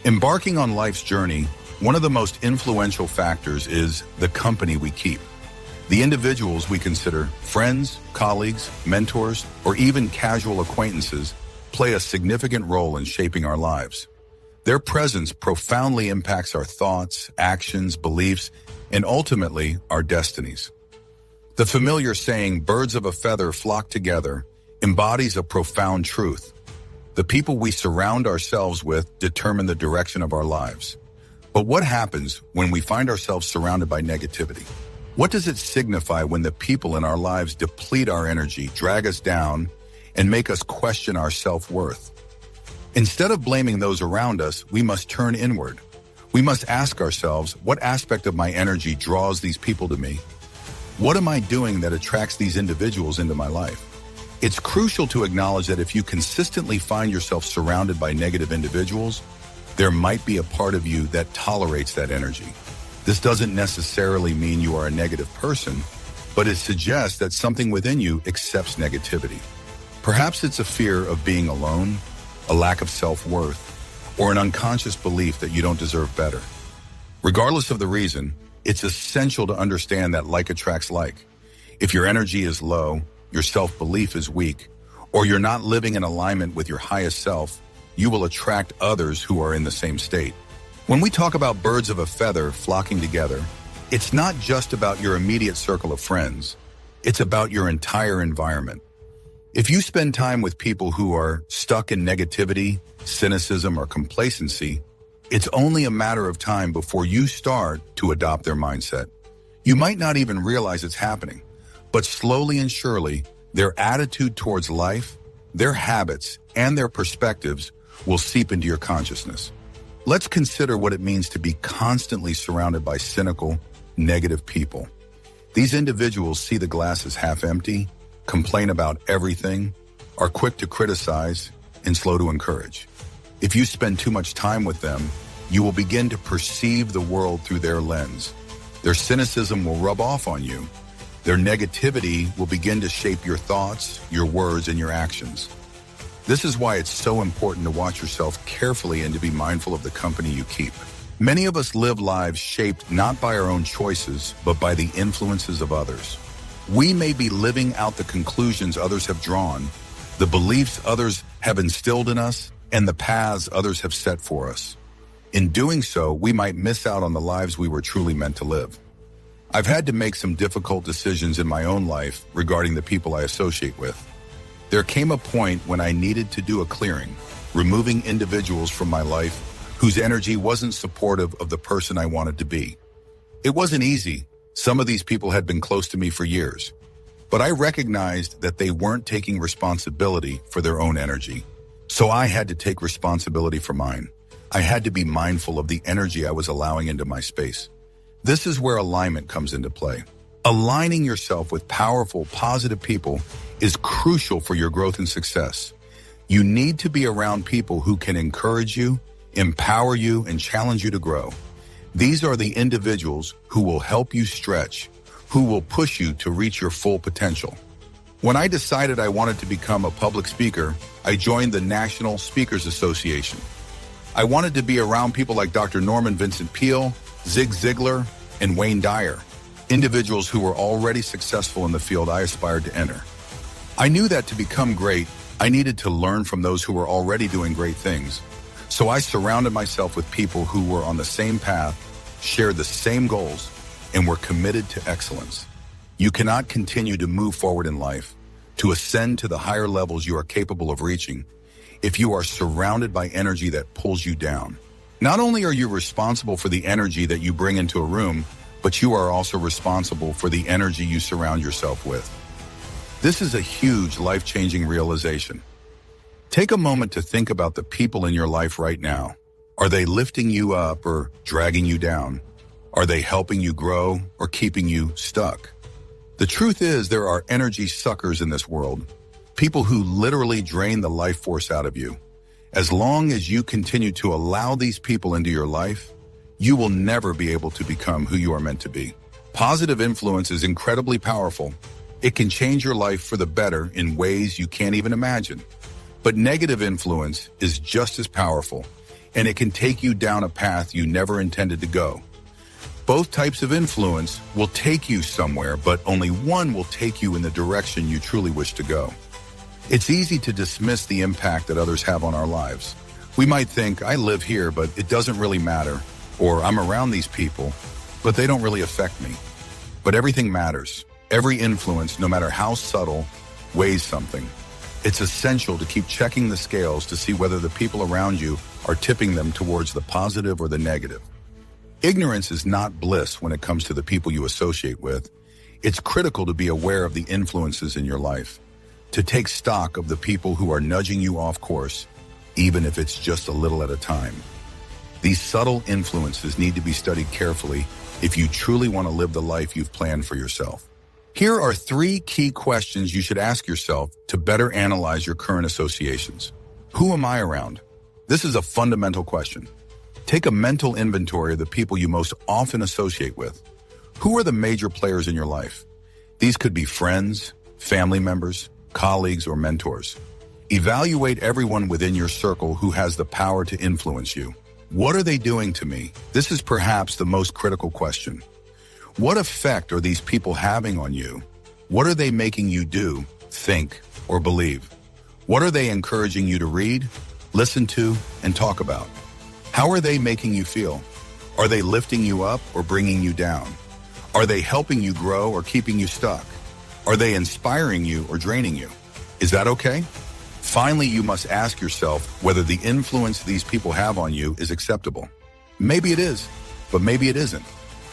Embarking on life's journey, one of the most influential factors is the company we keep. The individuals we consider friends, colleagues, mentors, or even casual acquaintances play a significant role in shaping our lives. Their presence profoundly impacts our thoughts, actions, beliefs, and ultimately our destinies. The familiar saying, "Birds of a feather flock together," embodies a profound truth. The people we surround ourselves with determine the direction of our lives. But what happens when we find ourselves surrounded by negativity? What does it signify when the people in our lives deplete our energy, drag us down, and make us question our self-worth? Instead of blaming those around us, we must turn inward. We must ask ourselves, what aspect of my energy draws these people to me? What am I doing that attracts these individuals into my life? It's crucial to acknowledge that if you consistently find yourself surrounded by negative individuals, there might be a part of you that tolerates that energy. This doesn't necessarily mean you are a negative person, but it suggests that something within you accepts negativity. Perhaps it's a fear of being alone, a lack of self-worth, or an unconscious belief that you don't deserve better. Regardless of the reason, it's essential to understand that like attracts like. If your energy is low, your self-belief is weak, or you're not living in alignment with your highest self, you will attract others who are in the same state. When we talk about birds of a feather flocking together, it's not just about your immediate circle of friends. It's about your entire environment. If you spend time with people who are stuck in negativity, cynicism, or complacency, it's only a matter of time before you start to adopt their mindset. You might not even realize it's happening, but slowly and surely, their attitude towards life, their habits, and their perspectives will seep into your consciousness. Let's consider what it means to be constantly surrounded by cynical, negative people. These individuals see the glass as half empty, complain about everything, are quick to criticize, and slow to encourage. If you spend too much time with them, you will begin to perceive the world through their lens. Their cynicism will rub off on you. Their negativity will begin to shape your thoughts, your words, and your actions. This is why it's so important to watch yourself carefully and to be mindful of the company you keep. Many of us live lives shaped not by our own choices, but by the influences of others. We may be living out the conclusions others have drawn, the beliefs others have instilled in us, and the paths others have set for us. In doing so, we might miss out on the lives we were truly meant to live. I've had to make some difficult decisions in my own life regarding the people I associate with. There came a point when I needed to do a clearing, removing individuals from my life whose energy wasn't supportive of the person I wanted to be. It wasn't easy. Some of these people had been close to me for years, but I recognized that they weren't taking responsibility for their own energy. So I had to take responsibility for mine. I had to be mindful of the energy I was allowing into my space. This is where alignment comes into play. Aligning yourself with powerful, positive people is crucial for your growth and success. You need to be around people who can encourage you, empower you, and challenge you to grow. These are the individuals who will help you stretch, who will push you to reach your full potential. When I decided I wanted to become a public speaker, I joined the National Speakers Association. I wanted to be around people like Dr. Norman Vincent Peale, Zig Ziglar, and Wayne Dyer, individuals who were already successful in the field I aspired to enter. I knew that to become great, I needed to learn from those who were already doing great things. So I surrounded myself with people who were on the same path, shared the same goals, and were committed to excellence. You cannot continue to move forward in life, to ascend to the higher levels you are capable of reaching, if you are surrounded by energy that pulls you down. Not only are you responsible for the energy that you bring into a room, but you are also responsible for the energy you surround yourself with. This is a huge life-changing realization. Take a moment to think about the people in your life right now. Are they lifting you up or dragging you down? Are they helping you grow or keeping you stuck? The truth is, there are energy suckers in this world, people who literally drain the life force out of you. As long as you continue to allow these people into your life, you will never be able to become who you are meant to be. Positive influence is incredibly powerful. It can change your life for the better in ways you can't even imagine. But negative influence is just as powerful. and it can take you down a path you never intended to go. Both types of influence will take you somewhere, but only one will take you in the direction you truly wish to go. It's easy to dismiss the impact that others have on our lives. We might think, I live here, but it doesn't really matter, or I'm around these people, but they don't really affect me. But everything matters. Every influence, no matter how subtle, weighs something. It's essential to keep checking the scales to see whether the people around you are tipping them towards the positive or the negative. Ignorance is not bliss when it comes to the people you associate with. It's critical to be aware of the influences in your life, to take stock of the people who are nudging you off course, even if it's just a little at a time. These subtle influences need to be studied carefully if you truly want to live the life you've planned for yourself. Here are 3 key questions you should ask yourself to better analyze your current associations. Who am I around? This is a fundamental question. Take a mental inventory of the people you most often associate with. Who are the major players in your life? These could be friends, family members, colleagues, or mentors. Evaluate everyone within your circle who has the power to influence you. What are they doing to me? This is perhaps the most critical question. What effect are these people having on you? What are they making you do, think, or believe? What are they encouraging you to read, listen to, and talk about? How are they making you feel? Are they lifting you up or bringing you down? Are they helping you grow or keeping you stuck? Are they inspiring you or draining you? Is that okay? Finally, you must ask yourself whether the influence these people have on you is acceptable. Maybe it is, but maybe it isn't.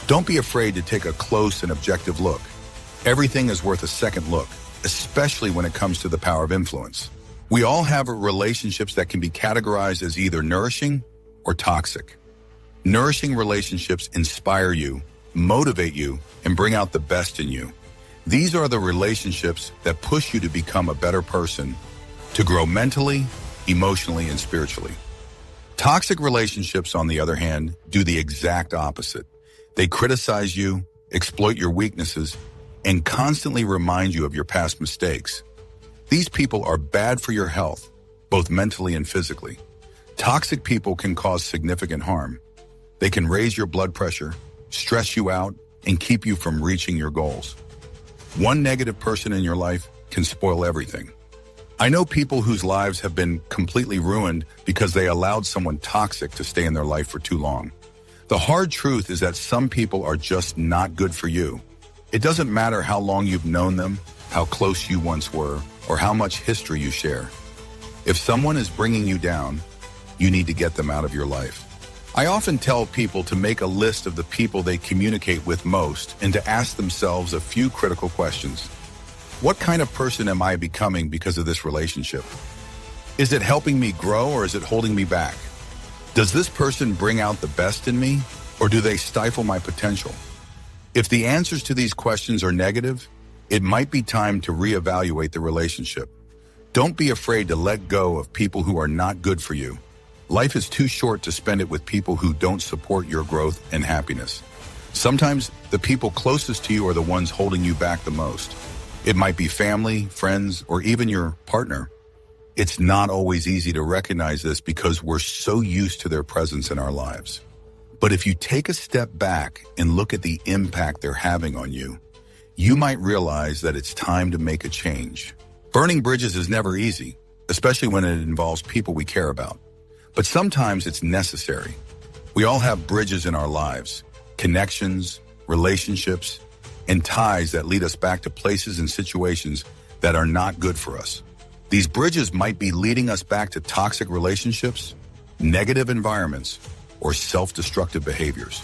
Don't be afraid to take a close and objective look. Everything is worth a second look, especially when it comes to the power of influence. We all have relationships that can be categorized as either nourishing or toxic. Nourishing relationships inspire you, motivate you, and bring out the best in you. These are the relationships that push you to become a better person, to grow mentally, emotionally, and spiritually. Toxic relationships, on the other hand, do the exact opposite. They criticize you, exploit your weaknesses, and constantly remind you of your past mistakes. These people are bad for your health, both mentally and physically. Toxic people can cause significant harm. They can raise your blood pressure, stress you out, and keep you from reaching your goals. One negative person in your life can spoil everything. I know people whose lives have been completely ruined because they allowed someone toxic to stay in their life for too long. The hard truth is that some people are just not good for you. It doesn't matter how long you've known them, how close you once were, or how much history you share. If someone is bringing you down, you need to get them out of your life. I often tell people to make a list of the people they communicate with most and to ask themselves a few critical questions. What kind of person am I becoming because of this relationship? Is it helping me grow or is it holding me back? Does this person bring out the best in me or do they stifle my potential? If the answers to these questions are negative, it might be time to reevaluate the relationship. Don't be afraid to let go of people who are not good for you. Life is too short to spend it with people who don't support your growth and happiness. Sometimes the people closest to you are the ones holding you back the most. It might be family, friends, or even your partner. It's not always easy to recognize this because we're so used to their presence in our lives. But if you take a step back and look at the impact they're having on you, you might realize that it's time to make a change. Burning bridges is never easy, especially when it involves people we care about. But sometimes it's necessary. We all have bridges in our lives, connections, relationships, and ties that lead us back to places and situations that are not good for us. These bridges might be leading us back to toxic relationships, negative environments, or self-destructive behaviors.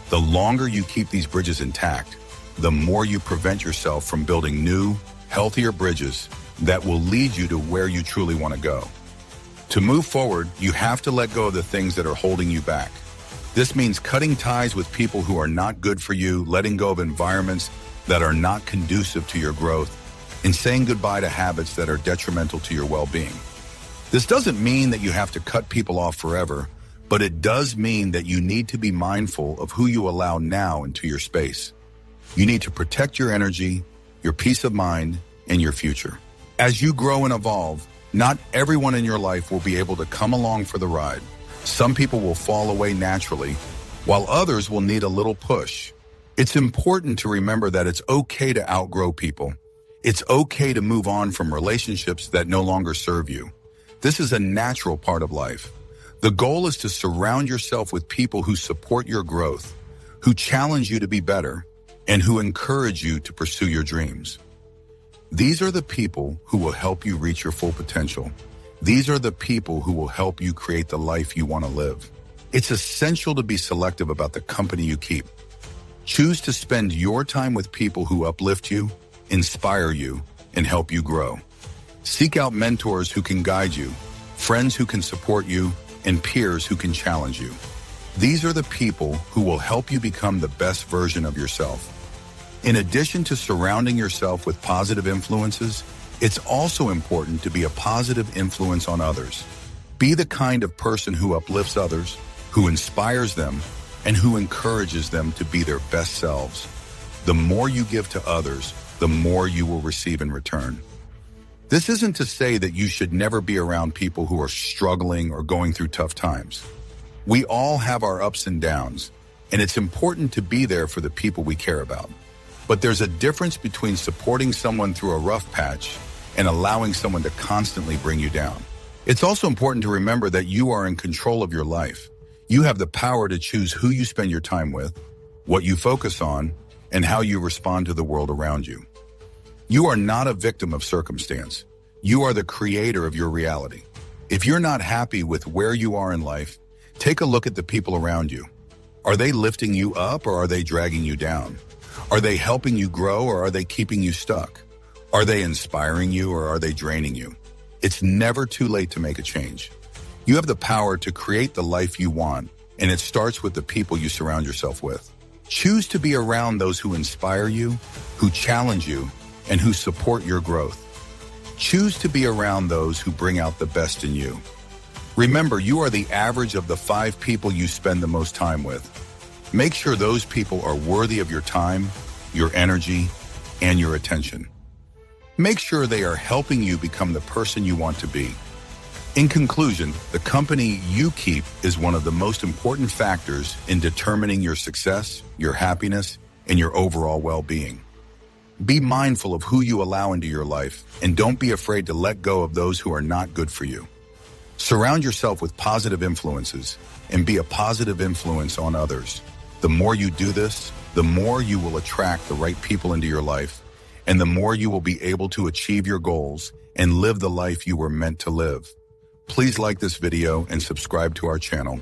The longer you keep these bridges intact, the more you prevent yourself from building new, healthier bridges that will lead you to where you truly want to go. To move forward, you have to let go of the things that are holding you back. This means cutting ties with people who are not good for you, letting go of environments that are not conducive to your growth, and saying goodbye to habits that are detrimental to your well-being. This doesn't mean that you have to cut people off forever, but it does mean that you need to be mindful of who you allow now into your space. You need to protect your energy, your peace of mind, and your future. As you grow and evolve, not everyone in your life will be able to come along for the ride. Some people will fall away naturally, while others will need a little push. It's important to remember that it's okay to outgrow people. It's okay to move on from relationships that no longer serve you. This is a natural part of life. The goal is to surround yourself with people who support your growth, who challenge you to be better, and who encourage you to pursue your dreams. These are the people who will help you reach your full potential. These are the people who will help you create the life you want to live. It's essential to be selective about the company you keep. Choose to spend your time with people who uplift you, inspire you, and help you grow. Seek out mentors who can guide you, friends who can support you, and peers who can challenge you. These are the people who will help you become the best version of yourself. In addition to surrounding yourself with positive influences, it's also important to be a positive influence on others. Be the kind of person who uplifts others, who inspires them, and who encourages them to be their best selves. The more you give to others, the more you will receive in return. This isn't to say that you should never be around people who are struggling or going through tough times. We all have our ups and downs, and it's important to be there for the people we care about. But there's a difference between supporting someone through a rough patch and allowing someone to constantly bring you down. It's also important to remember that you are in control of your life. You have the power to choose who you spend your time with, what you focus on, and how you respond to the world around you. You are not a victim of circumstance. You are the creator of your reality. If you're not happy with where you are in life, take a look at the people around you. Are they lifting you up or are they dragging you down? Are they helping you grow or are they keeping you stuck? Are they inspiring you or are they draining you? It's never too late to make a change. You have the power to create the life you want, and it starts with the people you surround yourself with. Choose to be around those who inspire you, who challenge you, and who support your growth. Choose to be around those who bring out the best in you. Remember, you are the average of the 5 people you spend the most time with. Make sure those people are worthy of your time, your energy, and your attention. Make sure they are helping you become the person you want to be. In conclusion, the company you keep is one of the most important factors in determining your success, your happiness, and your overall well-being. Be mindful of who you allow into your life, and don't be afraid to let go of those who are not good for you. Surround yourself with positive influences and be a positive influence on others. The more you do this, the more you will attract the right people into your life, and the more you will be able to achieve your goals and live the life you were meant to live. Please like this video and subscribe to our channel.